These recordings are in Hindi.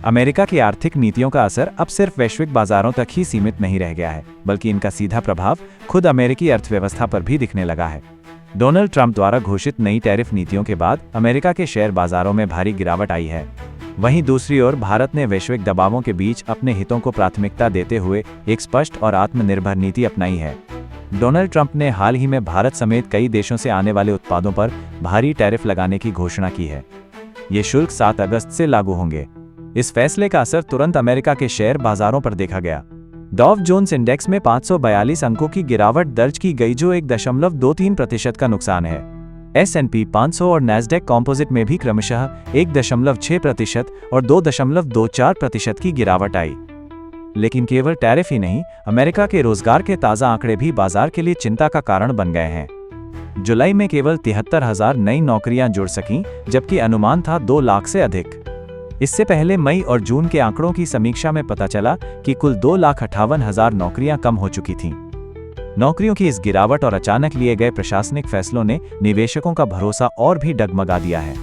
अमेरिका की आर्थिक नीतियों का असर अब सिर्फ वैश्विक बाजारों तक ही सीमित नहीं रह गया है, बल्कि इनका सीधा प्रभाव खुद अमेरिकी अर्थव्यवस्था पर भी दिखने लगा है। डोनाल्ड ट्रंप द्वारा घोषित नई टैरिफ नीतियों के बाद अमेरिका के शेयर बाजारों में भारी गिरावट आई है। वहीं दूसरी ओर भारत ने वैश्विक दबावों के बीच अपने हितों को प्राथमिकता देते हुए एक स्पष्ट और आत्मनिर्भर नीति अपनाई है। डोनाल्ड ट्रंप ने हाल ही में भारत समेत कई देशों से आने वाले उत्पादों पर भारी टैरिफ लगाने की घोषणा की है। ये शुल्क 7 अगस्त से लागू होंगे। इस फैसले का असर तुरंत अमेरिका के शेयर बाजारों पर देखा गया। डॉव जोन्स इंडेक्स में 542 अंकों की गिरावट दर्ज की गई, जो 1.23% का नुकसान है। S&P 500 और नैस्डैक कॉम्पोजिट में भी क्रमशः 1.6% और 2.24% की गिरावट आई। लेकिन केवल टैरिफ ही नहीं, अमेरिका के रोजगार के ताज़ा आंकड़े भी बाजार के लिए चिंता का कारण बन गए हैं। जुलाई में केवल 73,000 नई नौकरियां जुड़ सकीं, जबकि अनुमान था 2 लाख से अधिक। इससे पहले मई और जून के आंकड़ों की समीक्षा में पता चला कि कुल 2,58,000 नौकरियां कम हो चुकी थीं। नौकरियों की इस गिरावट और अचानक लिए गए प्रशासनिक फैसलों ने निवेशकों का भरोसा और भी डगमगा दिया है।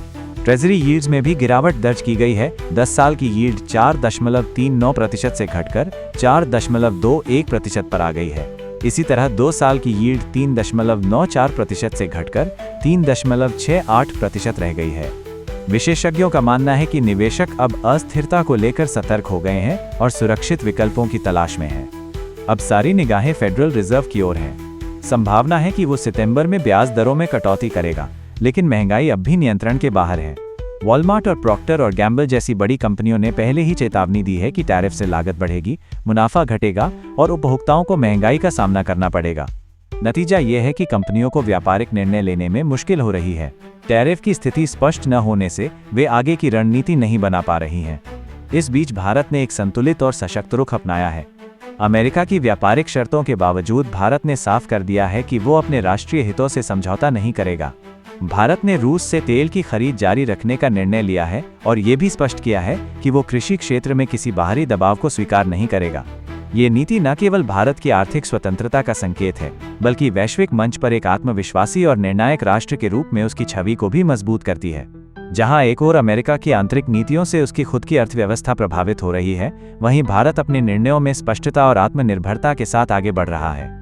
ट्रेजरी यील्ड्स में भी गिरावट दर्ज की गई है। 10 साल की यील्ड 4.39% से घटकर 4.21% पर आ गई है। इसी तरह 2 साल की यील्ड 3.94% से घटकर 3.68% रह गई है। विशेषज्ञों का मानना है कि निवेशक अब अस्थिरता को लेकर सतर्क हो गए हैं और सुरक्षित विकल्पों की तलाश में हैं। अब सारी निगाहें फेडरल रिजर्व की ओर हैं। संभावना है कि वो सितंबर में ब्याज दरों में कटौती करेगा, लेकिन महंगाई अब भी नियंत्रण के बाहर है। वॉलमार्ट और प्रॉक्टर और गैम्बल जैसी बड़ी कंपनियों ने पहले ही चेतावनी दी है कि टैरिफ से लागत बढ़ेगी, मुनाफा घटेगा और उपभोक्ताओं को महंगाई का सामना करना पड़ेगा। नतीजा ये है कि कंपनियों को व्यापारिक निर्णय लेने में मुश्किल हो रही है। टैरिफ की स्थिति स्पष्ट न होने से वे आगे की रणनीति नहीं बना पा रही हैं। इस बीच भारत ने एक संतुलित और सशक्त रुख अपनाया है। अमेरिका की व्यापारिक शर्तों के बावजूद भारत ने साफ कर दिया है कि वो अपने राष्ट्रीय हितों से समझौता नहीं करेगा। भारत ने रूस से तेल की खरीद जारी रखने का निर्णय लिया है और ये भी स्पष्ट किया है कि वो कृषि क्षेत्र में किसी बाहरी दबाव को स्वीकार नहीं करेगा। ये नीति न केवल भारत की आर्थिक स्वतंत्रता का संकेत है, बल्कि वैश्विक मंच पर एक आत्मविश्वासी और निर्णायक राष्ट्र के रूप में उसकी छवि को भी मजबूत करती है। जहां एक ओर अमेरिका की आंतरिक नीतियों से उसकी खुद की अर्थव्यवस्था प्रभावित हो रही है, वहीं भारत अपने निर्णयों में स्पष्टता और आत्मनिर्भरता के साथ आगे बढ़ रहा है।